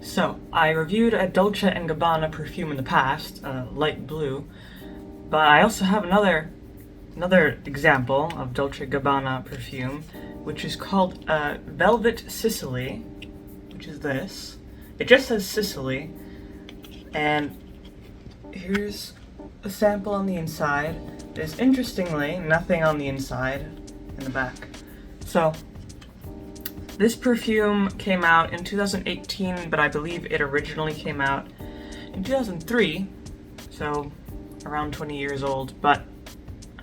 So, I reviewed a Dolce & Gabbana perfume in the past, light blue, but I also have another example of Dolce & Gabbana perfume, which is called Velvet Sicily, which is this. It just says Sicily, and here's a sample on the inside. There's interestingly nothing on the inside in the back. So, this perfume came out in 2018, but I believe it originally came out in 2003, so around 20 years old, but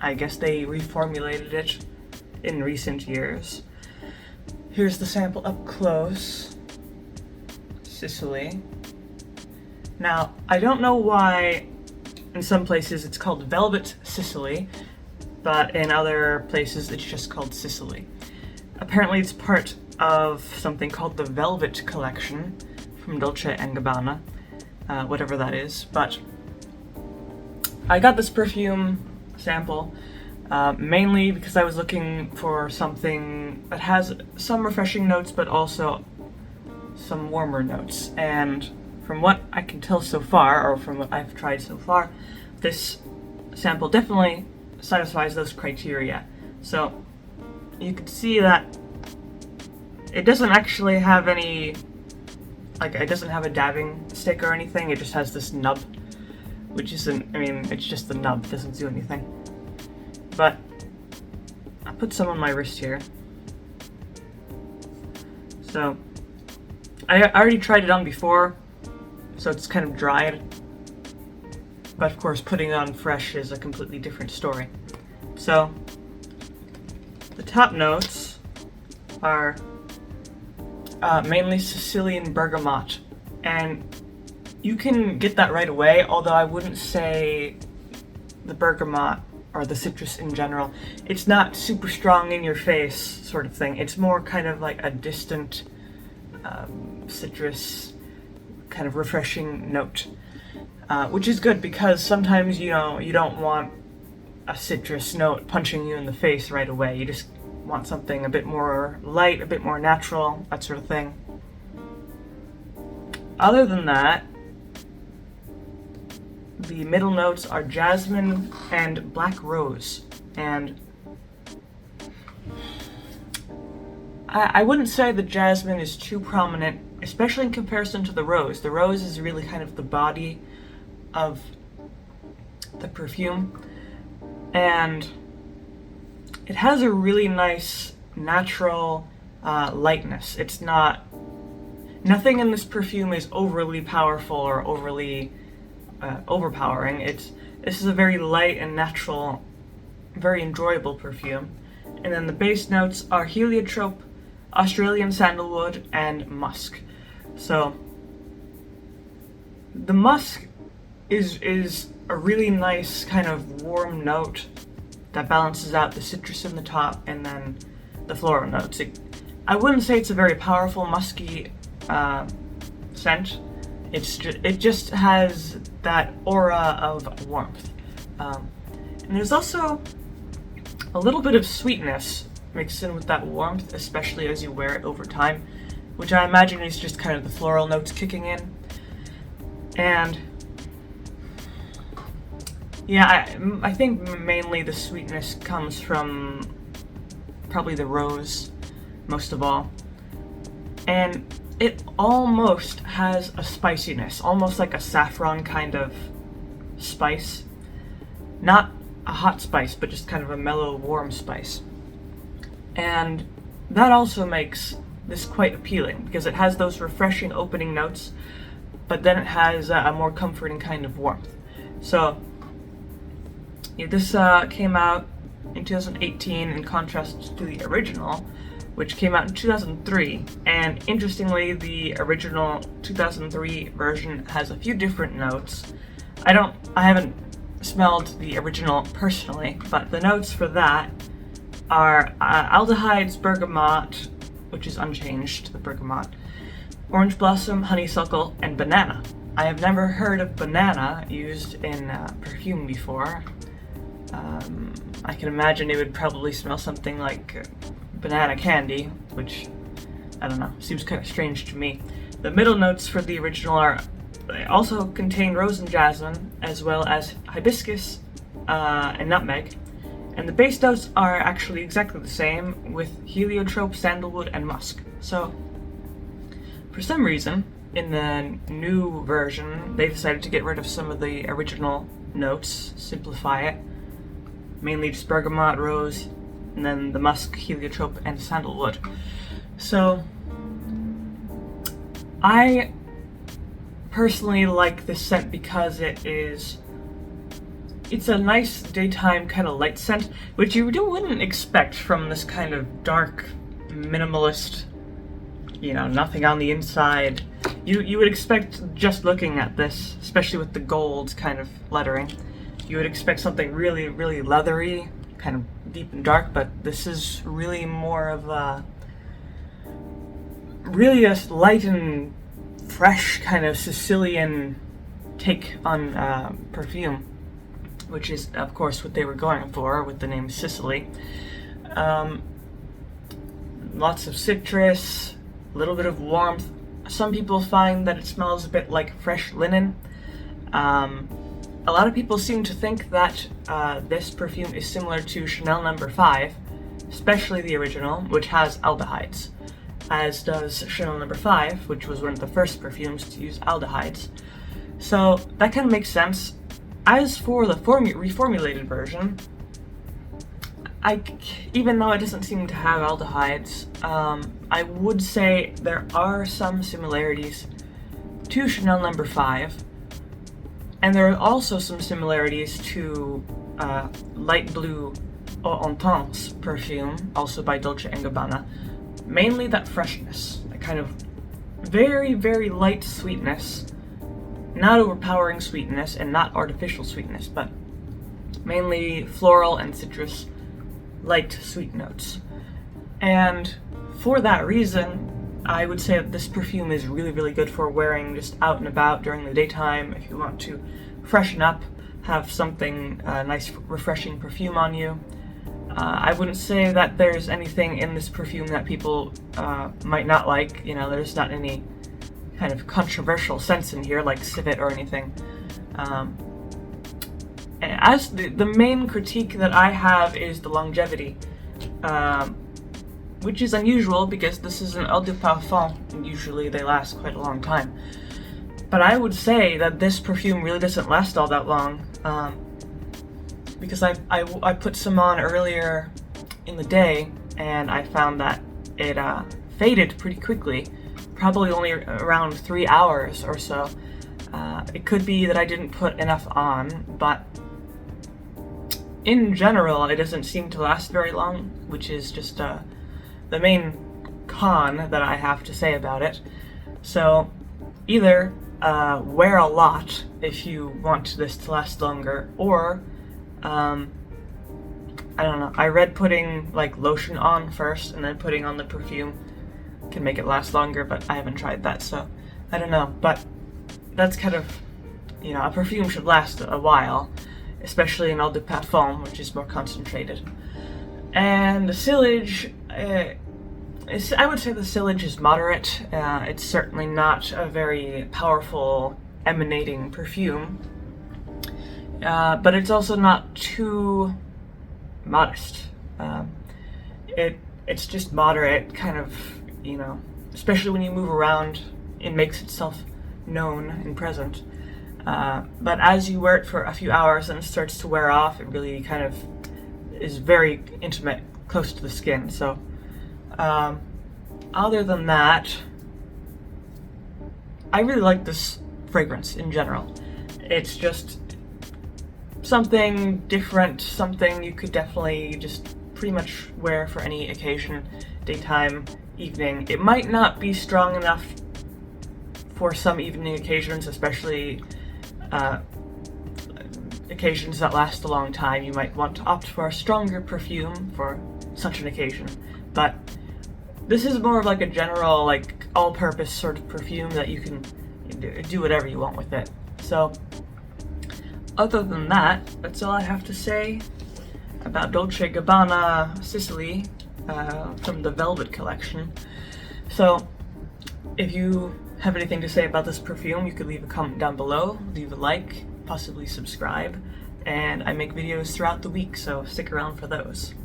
I guess they reformulated it in recent years. Here's the sample up close. Sicily. Now, I don't know why in some places it's called Velvet Sicily, but in other places it's just called Sicily. Apparently it's part of something called the Velvet Collection from Dolce & Gabbana, whatever that is, but I got this perfume sample mainly because I was looking for something that has some refreshing notes but also some warmer notes, and from what I can tell so far, or from what I've tried so far, this sample definitely satisfies those criteria. So you can see that it doesn't actually have any, it doesn't have a dabbing stick or anything, it just has this nub, which isn't, it's just the nub, it doesn't do anything. But I put some on my wrist here. So, I already tried it on before, so it's kind of dried. But of course, putting it on fresh is a completely different story. So, the top notes are mainly Sicilian bergamot, and you can get that right away, although I wouldn't say the bergamot or the citrus in general. It's not super strong in your face sort of thing. It's more kind of like a distant citrus kind of refreshing note, which is good because sometimes you don't want a citrus note punching you in the face right away. You just want something a bit more light, a bit more natural, that sort of thing. Other than that, the middle notes are jasmine and black rose, and I wouldn't say the jasmine is too prominent, especially in comparison to the rose. The rose is really kind of the body of the perfume, and it has a really nice natural lightness. Nothing in this perfume is overly powerful or overly overpowering. This is a very light and natural, very enjoyable perfume. And then the base notes are heliotrope, Australian sandalwood, and musk. So the musk is a really nice kind of warm note that balances out the citrus in the top and then the floral notes. I wouldn't say it's a very powerful musky scent. It just has that aura of warmth. And there's also a little bit of sweetness mixed in with that warmth, especially as you wear it over time, which I imagine is just kind of the floral notes kicking in. And yeah, I think mainly the sweetness comes from probably the rose, most of all. And it almost has a spiciness, almost like a saffron kind of spice. Not a hot spice, but just kind of a mellow, warm spice. And that also makes this quite appealing, because it has those refreshing opening notes, but then it has a more comforting kind of warmth. So, yeah, this came out in 2018 in contrast to the original, which came out in 2003, and interestingly, the original 2003 version has a few different notes. I haven't smelled the original personally, but the notes for that are aldehydes, bergamot, which is unchanged, the bergamot, orange blossom, honeysuckle, and banana. I have never heard of banana used in perfume before. I can imagine it would probably smell something like banana candy, which, I don't know, seems kind of strange to me. The middle notes for the original they also contain rose and jasmine, as well as hibiscus and nutmeg. And the base notes are actually exactly the same, with heliotrope, sandalwood, and musk. So, for some reason, in the new version, they decided to get rid of some of the original notes, simplify it. Mainly just bergamot, rose, and then the musk, heliotrope, and sandalwood. So, I personally like this scent because it's a nice daytime kind of light scent, which you wouldn't expect from this kind of dark, minimalist, nothing on the inside. You would expect, just looking at this, especially with the gold kind of lettering, you would expect something really, really leathery, kind of deep and dark, but this is really more of a light and fresh kind of Sicilian take on perfume, which is, of course, what they were going for with the name Sicily. Lots of citrus, a little bit of warmth. Some people find that it smells a bit like fresh linen. A lot of people seem to think that this perfume is similar to Chanel No. 5, especially the original, which has aldehydes, as does Chanel No. 5, which was one of the first perfumes to use aldehydes. So that kind of makes sense. As for the reformulated version, even though it doesn't seem to have aldehydes, I would say there are some similarities to Chanel No. 5, and there are also some similarities to light blue Eau Intense perfume, also by Dolce & Gabbana. Mainly that freshness, that kind of very, very light sweetness, not overpowering sweetness and not artificial sweetness, but mainly floral and citrus, light sweet notes. And for that reason, I would say that this perfume is really, really good for wearing just out and about during the daytime. If you want to freshen up, have something nice, refreshing perfume on you. I wouldn't say that there's anything in this perfume that people might not like. There's not any kind of controversial scents in here, like civet or anything. As the main critique that I have is the longevity, which is unusual because this is an eau de parfum, and usually they last quite a long time. But I would say that this perfume really doesn't last all that long, because I put some on earlier in the day, and I found that it faded pretty quickly, probably only around 3 hours or so. It could be that I didn't put enough on, but in general, it doesn't seem to last very long, which is just the main con that I have to say about it. So either wear a lot if you want this to last longer, or I don't know. I read putting like lotion on first and then putting on the perfume can make it last longer, but I haven't tried that, so I don't know. But that's kind of, a perfume should last a while, especially in eau de parfum, which is more concentrated. And the sillage, I would say the sillage is moderate. It's certainly not a very powerful emanating perfume, but it's also not too modest. It's just moderate, kind of, especially when you move around, it makes itself known and present. But as you wear it for a few hours and it starts to wear off, it really kind of is very intimate, close to the skin. So other than that, I really like this fragrance in general. It's just something different, something you could definitely just pretty much wear for any occasion, daytime, evening. It might not be strong enough for some evening occasions, especially occasions that last a long time. You might want to opt for a stronger perfume for such an occasion, but this is more of like a general, like all-purpose sort of perfume that you can do whatever you want with it. So other than that, that's all I have to say about Dolce & Gabbana Sicily from the Velvet collection. So if you have anything to say about this perfume, you could leave a comment down below, leave a like, possibly subscribe, and I make videos throughout the week, so stick around for those.